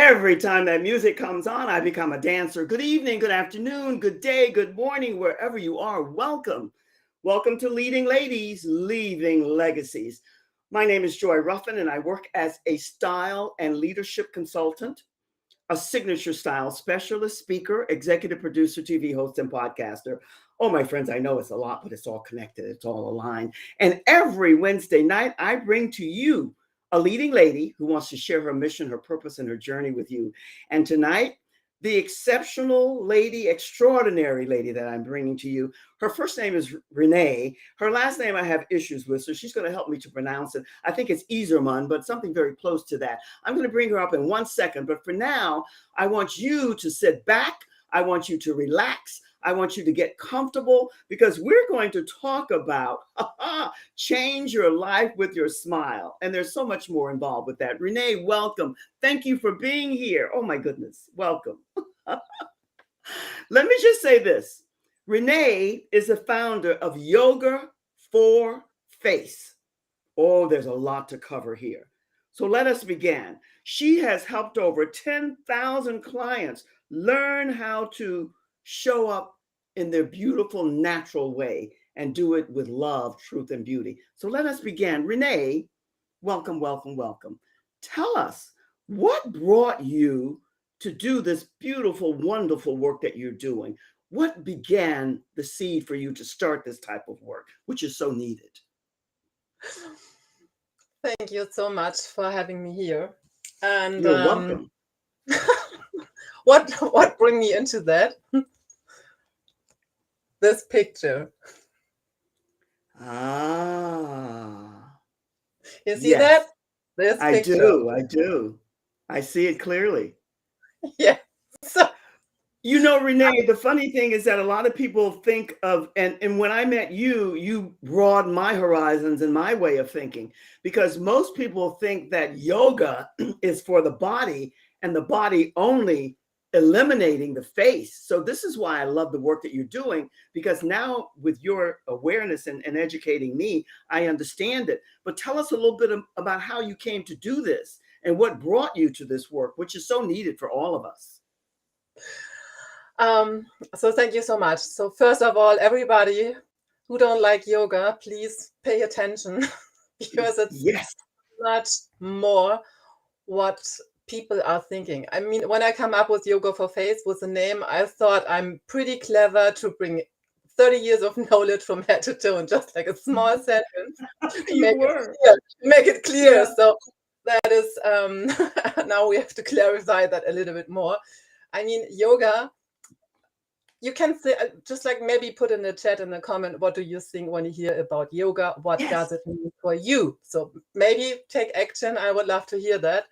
Every time that music comes on, I become a dancer. Good evening, good afternoon, good day, good morning, wherever you are. Welcome. Welcome to Leading Ladies, Leaving Legacies. My name is Joy Ruffin, and I work as a style and leadership consultant, a signature style specialist, speaker, executive producer, TV host, and podcaster. Oh, my friends, I know it's a lot, but it's all connected. It's all aligned. And every Wednesday night, I bring to you a leading lady who wants to share her mission, her purpose, and her journey with you. And tonight, the exceptional lady, extraordinary lady that I'm bringing to you, her first name is Renee. Her last name I have issues with, so she's going to help me to pronounce it. I think it's Isermann, but something very close to that. I'm going to bring her up in 1 second, but for now, I want you to sit back. I want you to relax. I want you to get comfortable because we're going to talk about change your life with your smile. And there's so much more involved with that. Renee, welcome. Thank you for being here. Oh my goodness. Welcome. Let me just say this. Renee is the founder of Yoga for Face. Oh, there's a lot to cover here. So let us begin. She has helped over 10,000 clients learn how to show up in their beautiful, natural way and do it with love, truth, and beauty. So let us begin. Renee, welcome, welcome, welcome. Tell us what brought you to do this beautiful, wonderful work that you're doing. What began the seed for you to start this type of work, which is so needed? Thank you so much for having me here. And You're welcome. what bring me into that? This picture. You see Yes, that? This I picture. do. I see it clearly. Yeah. So, You know, Renee, the funny thing is that a lot of people think of, and when I met you, you broadened my horizons and my way of thinking, because most people think that yoga is for the body and the body only, eliminating the face. So this is why I love the work that you're doing, because now with your awareness and educating me, I understand it. But tell us a little bit about how you came to do this and what brought you to this work, which is so needed for all of us. so thank you so much. So first of all, everybody who don't like yoga, please pay attention because it's Yes. much more what people are thinking. I mean, when I come up with Yoga for Face with the name, I thought I'm pretty clever to bring 30 years of knowledge from head to toe in just like a small sentence to make it clear. Yeah. So that is now we have to clarify that a little bit more. I mean, yoga, you can say, just like maybe put in the chat in the comment, what do you think when you hear about yoga? What does it mean for you? So maybe take action. I would love to hear that.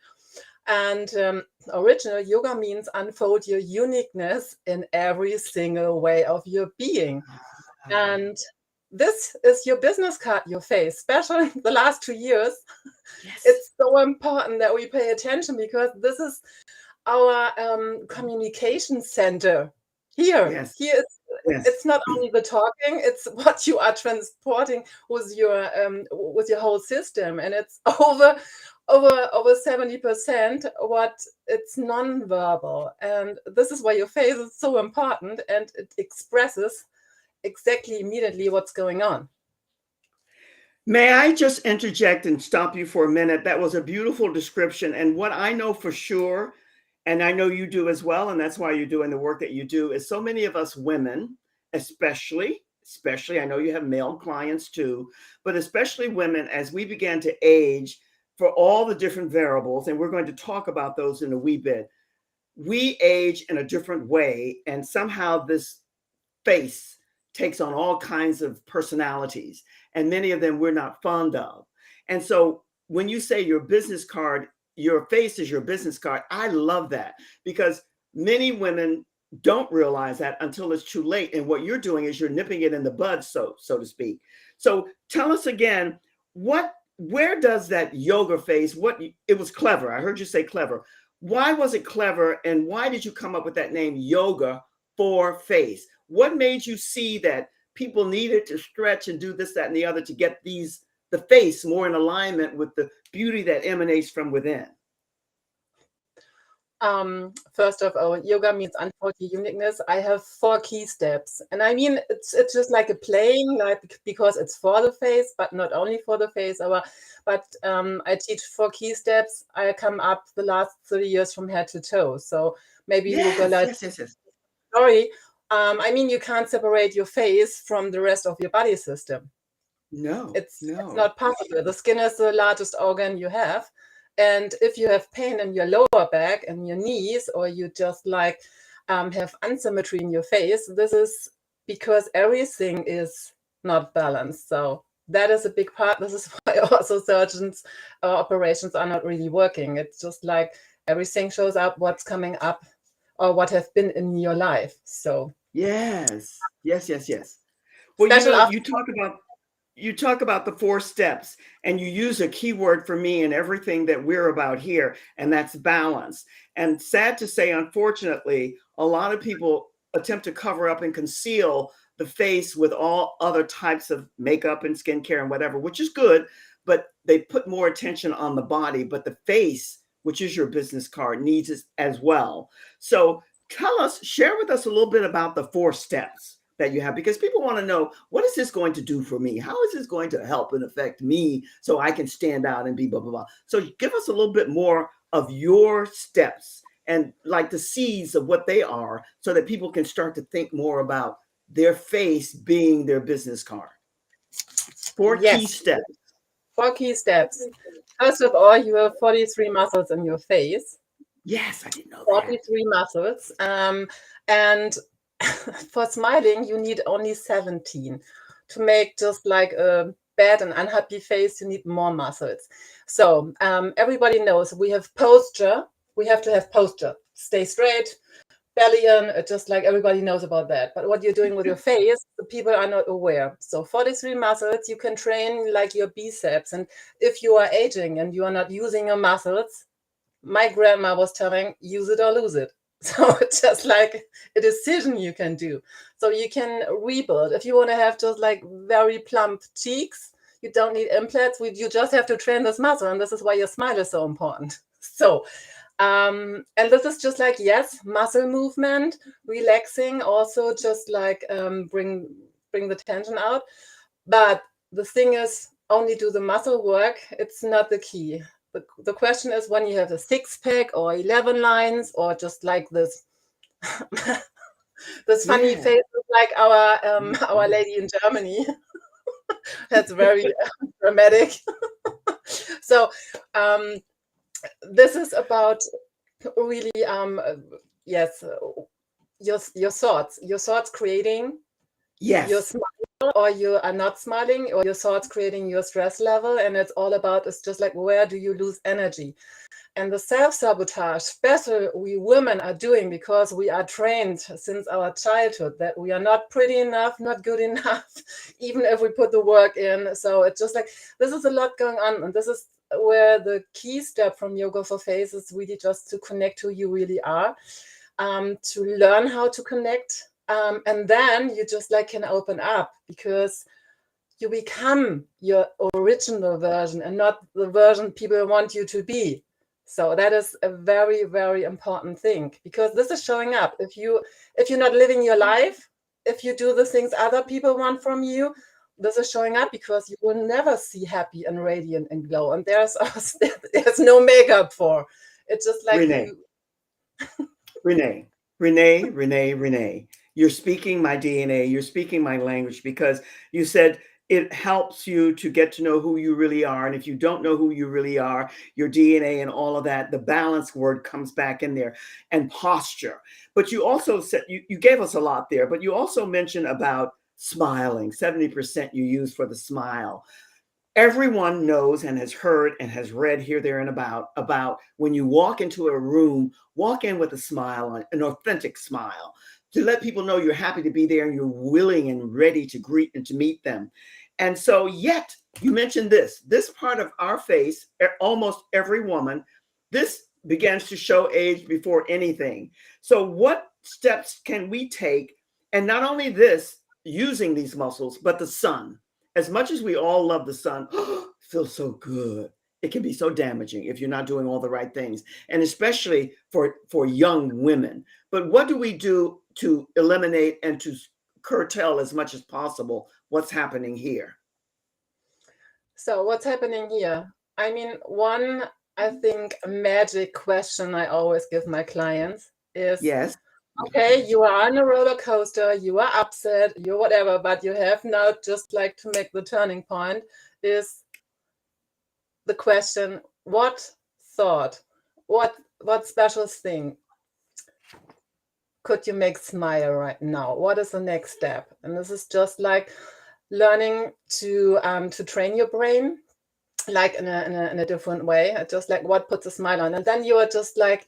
And original yoga means unfold your uniqueness in every single way of your being. And this is your business card, your face, especially the last 2 years. Yes. It's so important that we pay attention because this is our communication center. Here is it's not only the talking, it's what you are transporting with your whole system, and it's over 70% what it's non-verbal, and this is why your face is so important, and it expresses exactly immediately what's going on. May I just interject and stop you for a minute? That was a beautiful description, and what I know for sure, and I know you do as well, and that's why you're doing the work that you do, is so many of us women, especially, I know you have male clients too, but especially women, as we began to age, for all the different variables, and we're going to talk about those in a wee bit, we age in a different way, and somehow this face takes on all kinds of personalities, and many of them we're not fond of. And so when you say your business card, your face is your business card, I love that, because many women don't realize that until it's too late. And what you're doing is you're nipping it in the bud, so to speak. So tell us again, where does that yoga face, it was clever. I heard you say clever. Why was it clever? And why did you come up with that name, Yoga for Face? What made you see that people needed to stretch and do this, that, and the other to get the face more in alignment with the beauty that emanates from within? First of all, yoga means unfortunately uniqueness. I have 4 key steps, and I mean it's just like a playing, like because it's for the face, but not only for the face. But I teach 4 key steps. I come up the last 30 years from head to toe. So maybe you go Yes, like yes, yes, yes. story. I mean you can't separate your face from the rest of your body system. No, It's no. not possible. The skin is the largest organ you have. And if you have pain in your lower back and your knees, or you just like have unsymmetry in your face, this is because everything is not balanced. So that is a big part. This is why also surgeons operations are not really working. It's just like everything shows up what's coming up or what have been in your life. So Yes, yes, yes, yes. Well, special after. you talk about the 4 steps, and you use a keyword for me in everything that we're about here, and that's balance. And sad to say, unfortunately, a lot of people attempt to cover up and conceal the face with all other types of makeup and skincare and whatever, which is good, but they put more attention on the body. But the face, which is your business card, needs it as well. So share with us a little bit about the 4 steps that you have, because people want to know, what is this going to do for me? How is this going to help and affect me so I can stand out and be blah, blah, blah. So give us a little bit more of your steps and like the seeds of what they are, so that people can start to think more about their face being their business card. 4 key Yes, steps. 4 key steps. First of all, you have 43 muscles in your face, Yes, I didn't know that. 43 muscles. And for smiling, you need only 17. To make just like a bad and unhappy face, you need more muscles. So everybody knows we have posture. We have to have posture. Stay straight, belly in, just like everybody knows about that. But what you're doing with your face, the people are not aware. So 43 muscles, you can train like your biceps. And if you are aging and you are not using your muscles, my grandma was telling, use it or lose it. So it's just like a decision you can do. So you can rebuild. If you want to have just like very plump cheeks, you don't need implants. You just have to train this muscle. And this is why your smile is so important. So and this is just like, yes, muscle movement, relaxing, also just like bring the tension out. But the thing is, only do the muscle work. It's not the key. The question is when you have a 6-pack or 11 lines, or just like this this funny Yeah. face like our lady in Germany. That's very dramatic. So this is about really yes, your thoughts creating your Yes. smile, or you are not smiling, or your thoughts creating your stress level. And it's all about, it's just like, where do you lose energy? And the self-sabotage, especially we women are doing, because we are trained since our childhood that we are not pretty enough, not good enough, even if we put the work in. So it's just like, this is a lot going on. And this is where the key step from Yoga for Face is really just to connect who you really are, to learn how to connect. And then you just like can open up, because you become your original version and not the version people want you to be. So that is a very, very important thing, because this is showing up. If you're not living your life, if you do the things other people want from you, this is showing up, because you will never see happy and radiant and glow. And there's no makeup for. It's just like Renee. you. Renee. You're speaking my DNA. You're speaking my language, because you said it helps you to get to know who you really are. And if you don't know who you really are, your DNA and all of that, the balance word comes back in there, and posture. But you also said, you gave us a lot there, but you also mentioned about smiling. 70% you use for the smile. Everyone knows and has heard and has read here, there, and about when you walk into a room, walk in with a smile on, an authentic smile, to let people know you're happy to be there and you're willing and ready to greet and to meet them. And so, yet you mentioned this part of our face, almost every woman, this begins to show age before anything. So what steps can we take? And not only this, using these muscles, but the sun. As much as we all love the sun, it feels so good. It can be so damaging if you're not doing all the right things, and especially for young women. But what do we do to eliminate and to curtail as much as possible what's happening here? So what's happening here? I mean, one, I think, a magic question I always give my clients is, Yes. okay, you are on a roller coaster, you are upset, you're whatever, but you have now, just like to make the turning point, is the question, what thought, what special thing could you make smile right now? What is the next step? And this is just like learning to train your brain, like in a different way, just like what puts a smile on. And then you are just like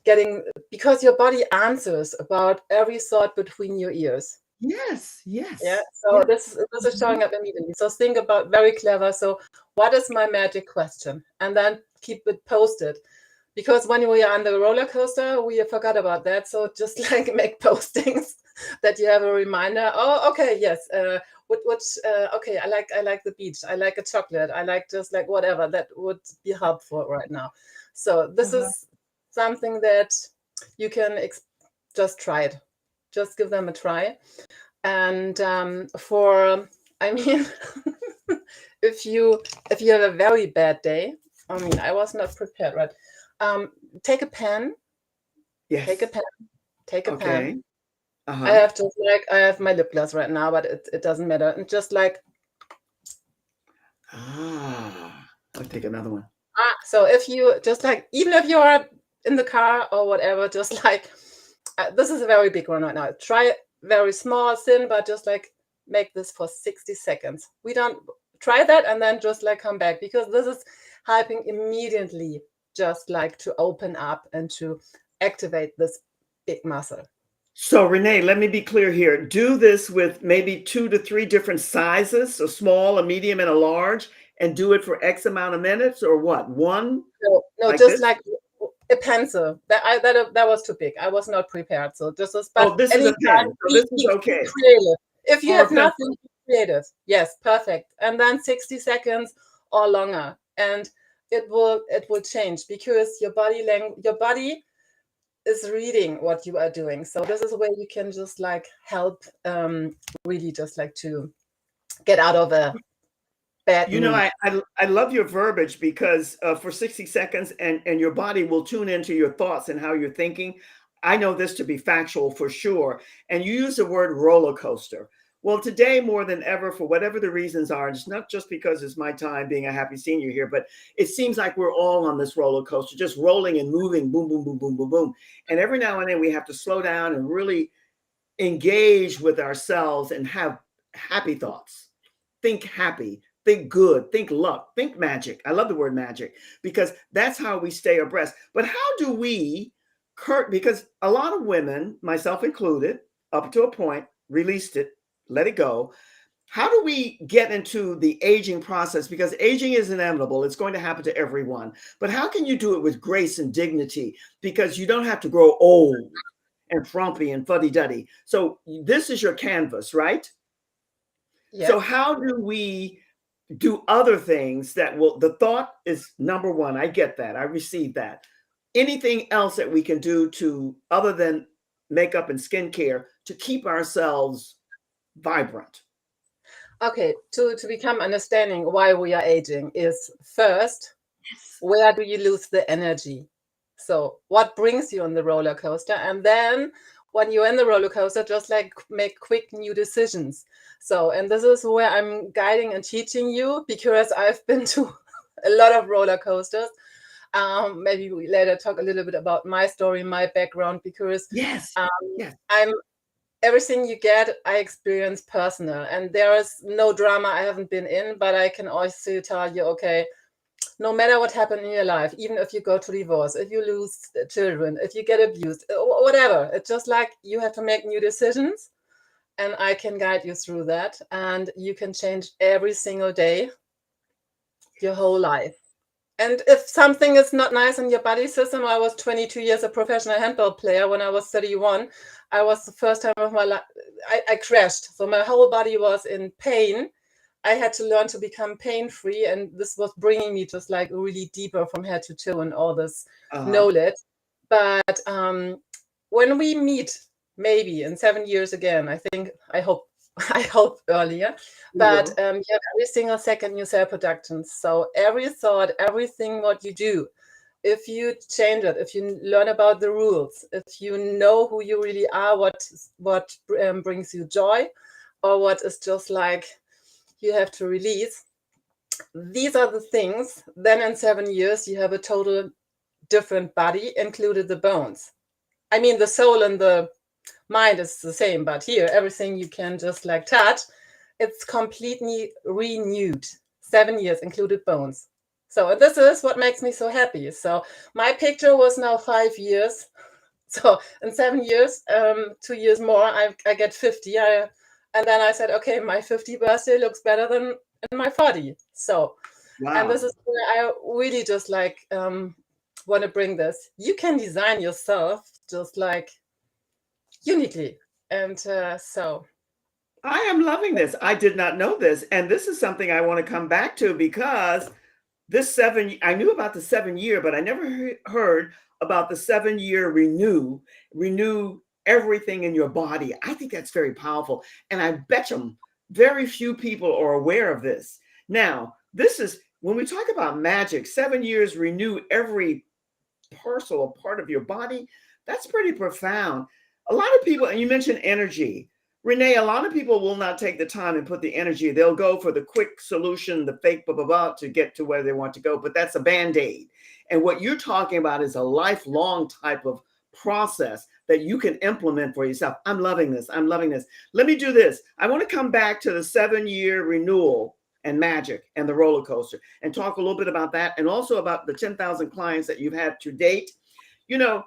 getting, because your body answers about every thought between your ears. Yes. Yeah. Yes. So Yes. this is showing up immediately. So think about, very clever. So what is my magic question? And then keep it posted. Because when we are on the roller coaster, we forgot about that. So just like make postings that you have a reminder. Oh, okay, yes. Okay, I like the beach. I like a chocolate. I like just like whatever that would be helpful right now. So this Uh-huh. is something that you can just try it. Just give them a try. And I mean, if you have a very bad day, I mean, I was not prepared, right? Take a pen, take a Yes. pen, take a pen. Okay. I Uh-huh. have just like, I have my lip gloss right now, but it doesn't matter. And just like, I'll take another one. so if you just like, even if you are in the car or whatever, just like, this is a very big one right now. Try it very small, thin, but just like make this for 60 seconds. We don't try that and then just like come back, because this is helping immediately, just like to open up and to activate this big muscle. So, Renee, let me be clear here. Do this with maybe 2 to 3 different sizes, a small, a medium, and a large, and do it for X amount of minutes, or what? One No, like just this? like a pencil. That was too big. I was not prepared. So this is, but Oh, this is a anytime, pen. So this is be okay. creative. If you Or a have pencil. nothing, be creative. Yes, perfect. And then 60 seconds or longer, and it will change, because your body is reading what you are doing. So this is where you can just like help, really just like to get out of a bad You know, mood. I love your verbiage because for 60 seconds and your body will tune into your thoughts and how you're thinking. I know this to be factual for sure. And you use the word roller coaster. Well, today more than ever, for whatever the reasons are, it's not just because it's my time being a happy senior here, but it seems like we're all on this roller coaster, just rolling and moving, boom, boom, boom, boom, boom, boom. And every now and then we have to slow down and really engage with ourselves and have happy thoughts. Think happy, think good, think luck, think magic. I love the word magic because that's how we stay abreast. But how do we, Kurt, because a lot of women, myself included, up to a point, released it, let it go. How do we get into the aging process? Because aging is inevitable. It's going to happen to everyone. But how can you do it with grace and dignity? Because you don't have to grow old and frumpy and fuddy-duddy. So this is your canvas, right? So Yes. how do we do other things that will, the thought is number one. I get that. I receive that. Anything else that we can do to, other than makeup and skincare, to keep ourselves vibrant? Okay, to become understanding why we are aging is, first, where do you lose the energy? So what brings you on the roller coaster? And then when you're in the roller coaster, just like make quick new decisions. So, and this is where I'm guiding and teaching you, because I've been to a lot of roller coasters. Maybe we later talk a little bit about my story, my background, because Yes. um, Yes. I'm everything you get, I experience personal, and there is no drama I haven't been in, but I can also tell you, okay, no matter what happened in your life, even if you go to divorce, if you lose children, if you get abused, whatever, it's just like you have to make new decisions, and I can guide you through that, and you can change every single day your whole life. And if something is not nice in your body system, I was 22 years a professional handball player. When I was 31, I was the first time of my life, I crashed. So my whole body was in pain. I had to learn to become pain-free, and this was bringing me just like really deeper from head to toe and all this Uh-huh. knowledge. But when we meet, maybe in 7 years again, I hope, I hope earlier, We but will. you have every single second new cell production. So every thought, everything what you do, if you change it, if you learn about the rules, if you know who you really are, what brings you joy, or what is just like you have to release, these are the things. Then in 7 years, you have a total different body, included the bones. I mean, the soul and the mind is the same, but here, everything you can just like touch, it's completely renewed. 7 years, included bones. So this is what makes me so happy. So my picture was now 5 years. So in 7 years, 2 years more, I get 50. And then I said, okay, my 50 birthday looks better than in my 40. So, and this Wow. is where I really just like want to bring this. You can design yourself just like uniquely. And so. I am loving this. I did not know this. And this is something I want to come back to because I knew about the 7 year, but I never heard about the 7 year renew everything in your body. I think that's very powerful. And I bet you very few people are aware of this. Now, this is when we talk about magic, 7 years renew every parcel or part of your body. That's pretty profound. A lot of people, and you mentioned energy. Renee, a lot of people will not take the time and put the energy. They'll go for the quick solution, the fake blah, blah, blah, to get to where they want to go. But that's a band-aid. And what you're talking about is a lifelong type of process that you can implement for yourself. I'm loving this. I'm loving this. Let me do this. I want to come back to the 7 year renewal and magic and the roller coaster and talk a little bit about that, and also about the 10,000 clients that you've had to date. You know,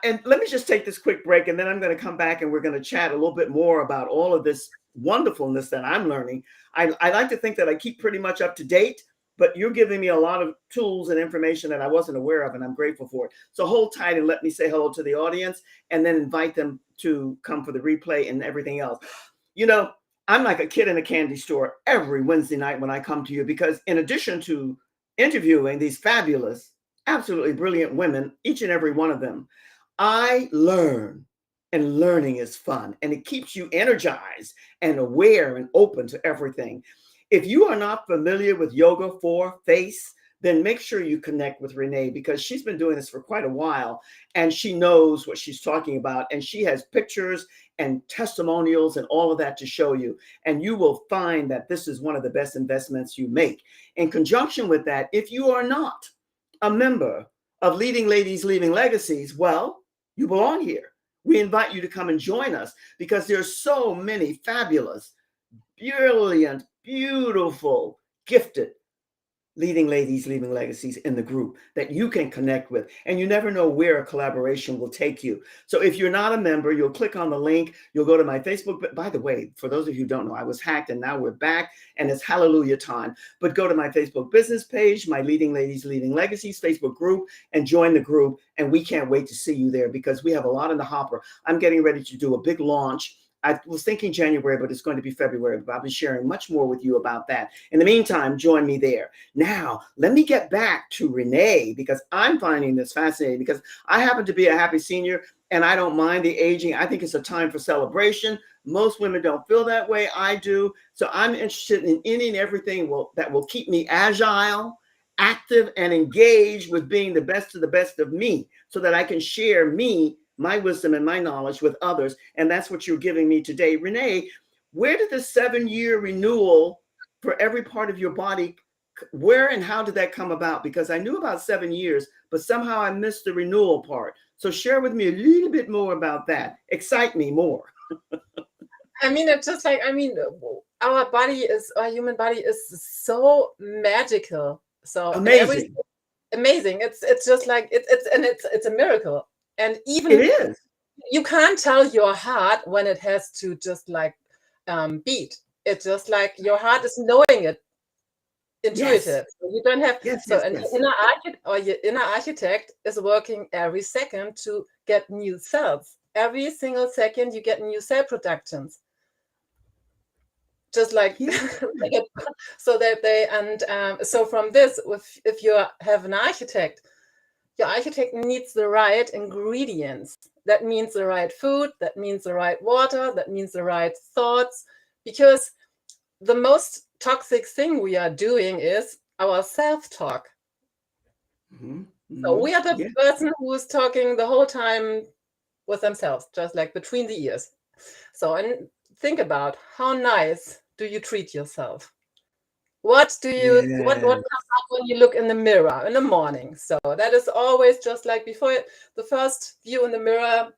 and let me just take this quick break, and then I'm going to come back and we're going to chat a little bit more about all of this wonderfulness that I'm learning. I like to think that I keep pretty much up to date, but you're giving me a lot of tools and information that I wasn't aware of, and I'm grateful for it. So hold tight and let me say hello to the audience, and then invite them to come for the replay and everything else. You know, I'm like a kid in a candy store every Wednesday night when I come to you, because in addition to interviewing these fabulous, absolutely brilliant women, each and every one of them, I learn, and learning is fun, and it keeps you energized and aware and open to everything. If you are not familiar with yoga for face, then make sure you connect with Renee, because she's been doing this for quite a while and she knows what she's talking about. And she has pictures and testimonials and all of that to show you. And you will find that this is one of the best investments you make. In conjunction with that, if you are not a member of Leading Ladies Leaving Legacies, well, you belong here. We invite you to come and join us, because there's so many fabulous, brilliant, beautiful, gifted leading ladies leaving legacies in the group that you can connect with. And you never know where a collaboration will take you. So if you're not a member, you'll click on the link, you'll go to my Facebook. But by the way, for those of you who don't know, I was hacked and now we're back and it's hallelujah time. But go to my Facebook business page, my Leading Ladies Leaving Legacies Facebook group, and join the group. And we can't wait to see you there, because we have a lot in the hopper. I'm getting ready to do a big launch. I was thinking January, but it's going to be February. But I'll be sharing much more with you about that. In the meantime, join me there. Now, let me get back to Renee, because I'm finding this fascinating, because I happen to be a happy senior and I don't mind the aging. I think it's a time for celebration. Most women don't feel that way. I do. So I'm interested in any and everything that will keep me agile, active, and engaged with being the best of the best of me, so that I can share my wisdom and my knowledge with others. And that's what you're giving me today. Renee, where did the 7 year renewal for every part of your body, where and how did that come about? Because I knew about 7 years, but somehow I missed the renewal part. So share with me a little bit more about that. Excite me more. I mean, it's just like, our human body is so magical. So Amazing. amazing. It's just like it's a miracle. And even It is. you can't tell your heart when it has to just like beat. It's just like your heart is knowing it, intuitive. Yes. So you don't have Yes, so yes, an yes. inner architect, or your inner architect is working every second to get new cells. Every single second you get new cell productions just like Yeah. so that they and so from this, if you have an architect, your architect needs the right ingredients. That means the right food, that means the right water, that means the right thoughts, because the most toxic thing we are doing is our self-talk. So we are the Yeah. person who is talking the whole time with themselves, just like between the ears. So, and think about how nice do you treat yourself? What Yeah. comes up when you look in the mirror in the morning? So that is always just like before the first view in the mirror,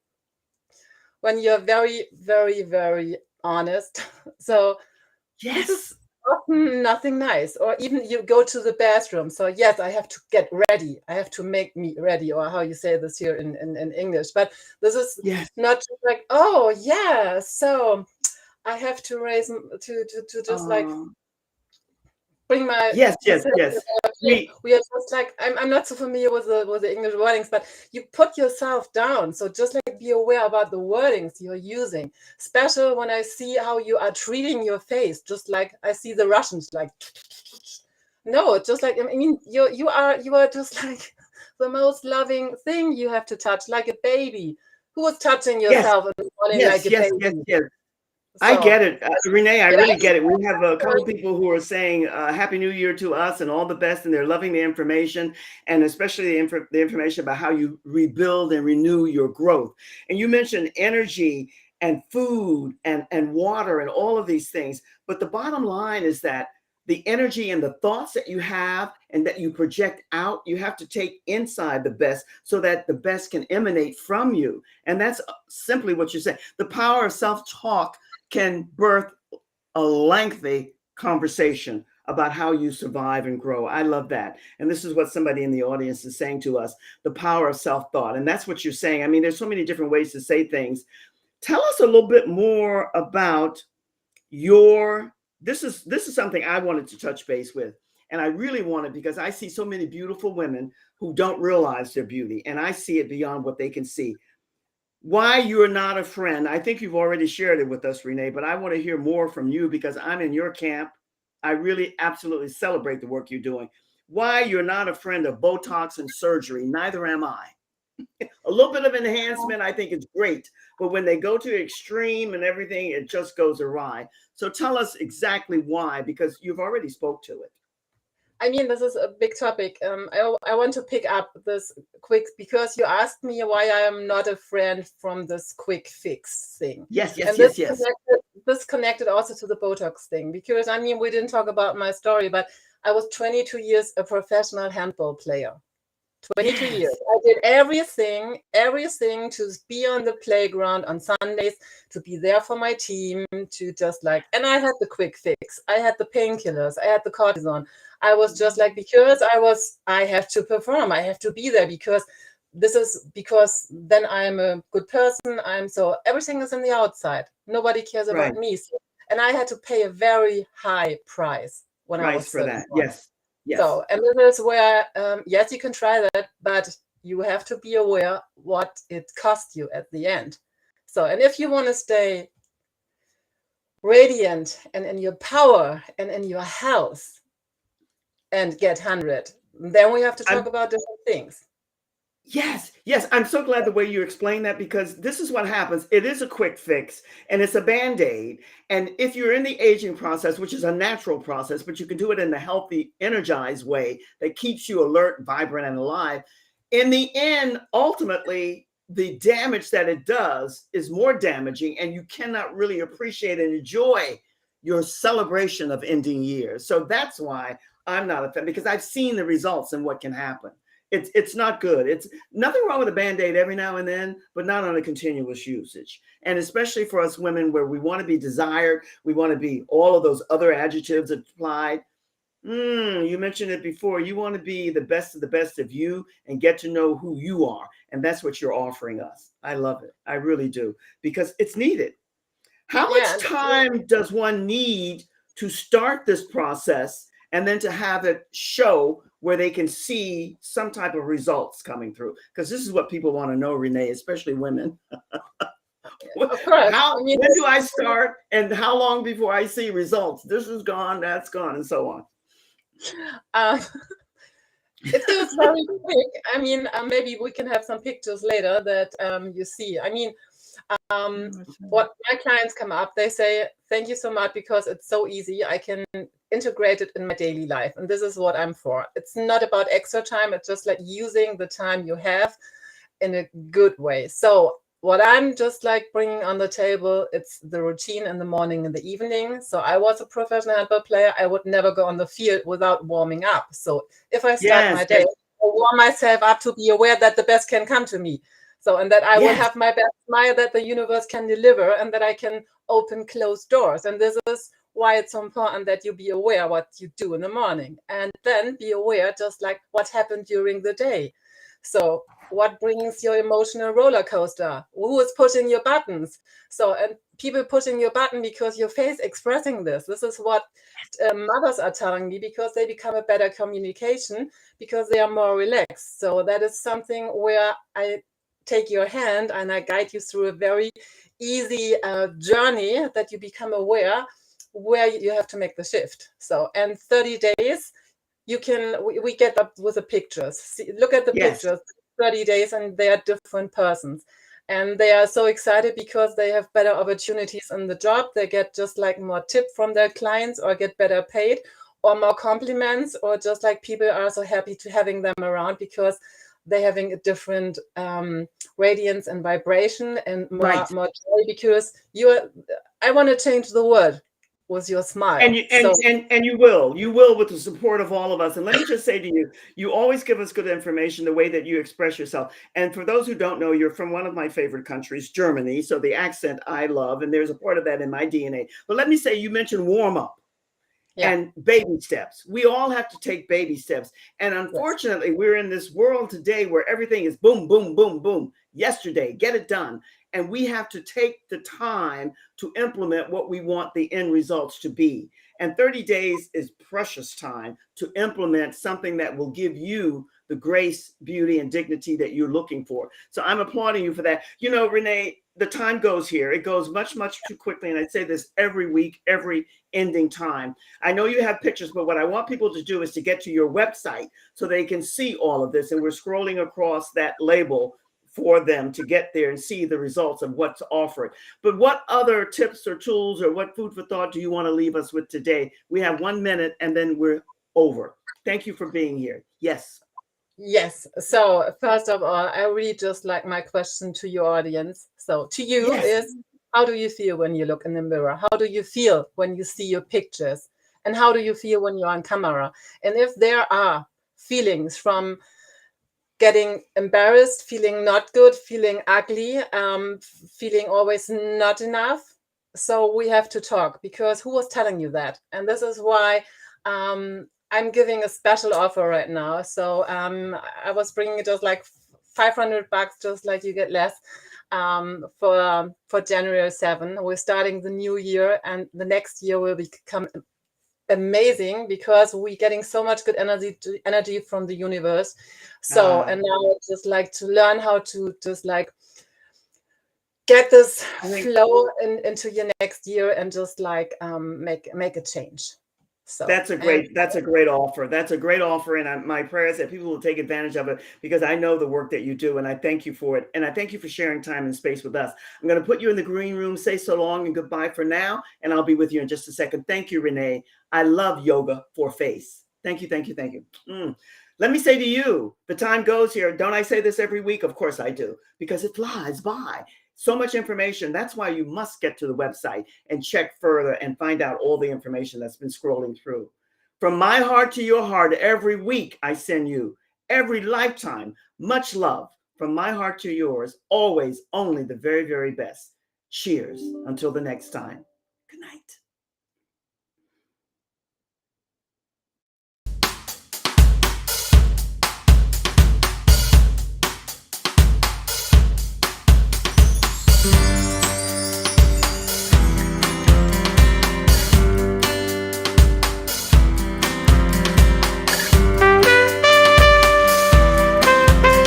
when you're very, very, very honest. So this is Yes. often nothing nice. Or even you go to the bathroom. So yes, I have to get ready. I have to make me ready, or how you say this here in English. But this is Yes. not just like, oh yeah, so I have to raise to just like Um, bring yes, yes, myself yes. We we are just like I'm not so familiar with the English wordings, but you put yourself down. So just like be aware about the wordings you're using. Special when I see how you are treating your face, just like I see the Russians like no, just like I mean you are just like the most loving thing you have to touch, like a baby. Who was touching yes, yourself in the morning like yes, a yes, yes, baby? yes. I So get it. Renee, I yeah, really get it. We have a couple people who are saying Happy New Year to us and all the best, and they're loving the information, and especially the information about how you rebuild and renew your growth. And you mentioned energy and food and water and all of these things. But the bottom line is that the energy and the thoughts that you have and that you project out, you have to take inside the best so that the best can emanate from you. And that's simply what you're saying. The power of self-talk can birth a lengthy conversation about how you survive and grow. I love that. And this is what somebody in the audience is saying to us, the power of self-thought. And that's what you're saying. I mean, there's so many different ways to say things. Tell us a little bit more about your this is something I wanted to touch base with. And I really wanted because I see so many beautiful women who don't realize their beauty, and I see it beyond what they can see. Why you're not a friend. I think you've already shared it with us, Renee, but I want to hear more from you because I'm in your camp. I really absolutely celebrate the work you're doing. Why you're not a friend of Botox and surgery, neither am I. A little bit of enhancement, I think it's great, but when they go to extreme and everything, it just goes awry. So tell us exactly why, because you've already spoke to it. I mean, this is a big topic. I want to pick up this quick because you asked me why I am not a friend from this quick fix thing. Yes, And yes, yes, yes. this connected also to the Botox thing because I mean, we didn't talk about my story, but I was 22 years a professional handball player. 22 years. Yes. I did everything to be on the playground on Sundays, to be there for my team, to just like, and I had the quick fix. I had the painkillers. I had the cortisone. I was just like, because I have to perform. I have to be there because because then I'm a good person. So everything is in the outside. Nobody cares Right. about me. And I had to pay a very high price when I Price was for that. 31. Yes. Yes. So, and this is where, yes, you can try that, but you have to be aware what it costs you at the end. So, and if you want to stay radiant and in your power and in your health and get 100, then we have to talk I'm about different things. Yes, yes. I'm so glad the way you explain that because this is what happens. It is a quick fix and it's a band-aid. And if you're in the aging process, which is a natural process, but you can do it in a healthy, energized way that keeps you alert, vibrant, and alive. In the end, ultimately, the damage that it does is more damaging, and you cannot really appreciate and enjoy your celebration of ending years. So that's why I'm not a fan because I've seen the results and what can happen. It's not good. It's nothing wrong with a band-aid every now and then, but not on a continuous usage. And especially for us women where we want to be desired, we want to be all of those other adjectives applied. You mentioned it before. You want to be the best of the best of you and get to know who you are. And that's what you're offering us. I love it. I really do, because it's needed. How Yeah. much time does one need to start this process and then to have it show where they can see some type of results coming through? Because this is what people want to know, Renee, especially women. Of course. How, I mean, when do I start and how long before I see results? This is gone, that's gone, and so on. um, it goes very quick. I mean, maybe we can have some pictures later that you see. I mean, what my clients come up, they say, thank you so much because it's so easy. I can integrate it in my daily life. And this is what I'm for. It's not about extra time. It's just like using the time you have in a good way. So what I'm just like bringing on the table, it's the routine in the morning and the evening. So I was a professional handball player. I would never go on the field without warming up. So if I start my day, I warm myself up to be aware that the best can come to me. So, and that I will have my best smile that the universe can deliver and that I can open closed doors. And this is why it's so important that you be aware what you do in the morning and then be aware just like what happened during the day. So what brings your emotional roller coaster? Who is pushing your buttons? So, and people pushing your button because your face expressing this. This is what mothers are telling me because they become a better communication because they are more relaxed. So that is something where I take your hand and I guide you through a very easy journey that you become aware where you have to make the shift. So, and 30 days, you can, we get up with the pictures. See, look at the pictures, 30 days, and they are different persons. And they are so excited because they have better opportunities in the job. They get just like more tip from their clients or get better paid or more compliments, or just like people are so happy to having them around because they're having a different radiance and vibration and more joy because I want to change the world with your smile. And you will with the support of all of us. And let me just say to you, you always give us good information, the way that you express yourself. And for those who don't know, you're from one of my favorite countries, Germany. So the accent I love, and there's a part of that in my DNA. But let me say, you mentioned warm up and baby steps. We all have to take baby steps. And unfortunately, we're in this world today where everything is boom, boom, boom, boom. Yesterday, get it done. And we have to take the time to implement what we want the end results to be. And 30 days is precious time to implement something that will give you the grace, beauty, and dignity that you're looking for. So I'm applauding you for that. You know, Renee, the time goes here. It goes much, much too quickly. And I say this every week, every ending time. I know you have pictures, but what I want people to do is to get to your website so they can see all of this. And we're scrolling across that label for them to get there and see the results of what's offered. But what other tips or tools or what food for thought do you want to leave us with today? We have 1 minute and then we're over. Thank you for being here. Yes. Yes. So first of all, I really just like my question to your audience. So to you is, how do you feel when you look in the mirror? How do you feel when you see your pictures? And how do you feel when you're on camera? And if there are feelings from getting embarrassed, feeling not good, feeling ugly, feeling always not enough. So we have to talk, because who was telling you that? And this is why I'm giving a special offer right now. So I was bringing just like $500, just like you get less for January 7. We're starting the new year, and the next year will become amazing because we're getting so much good energy from the universe. So and now it's just like to learn how to just like get this flow into your next year and just like make a change. So that's a great offer. That's a great offer. And my prayer is that people will take advantage of it, because I know the work that you do, and I thank you for it. And I thank you for sharing time and space with us. I'm going to put you in the green room, say so long and goodbye for now, and I'll be with you in just a second. Thank you, Renee. I love yoga for face. Thank you, thank you, thank you. Let me say to you, the time goes here. Don't I say this every week? Of course I do, because it flies by. So much information. That's why you must get to the website and check further and find out all the information that's been scrolling through. From my heart to your heart, every week I send you, every lifetime, much love. From my heart to yours, always only the very, very best. Cheers until the next time. Good night.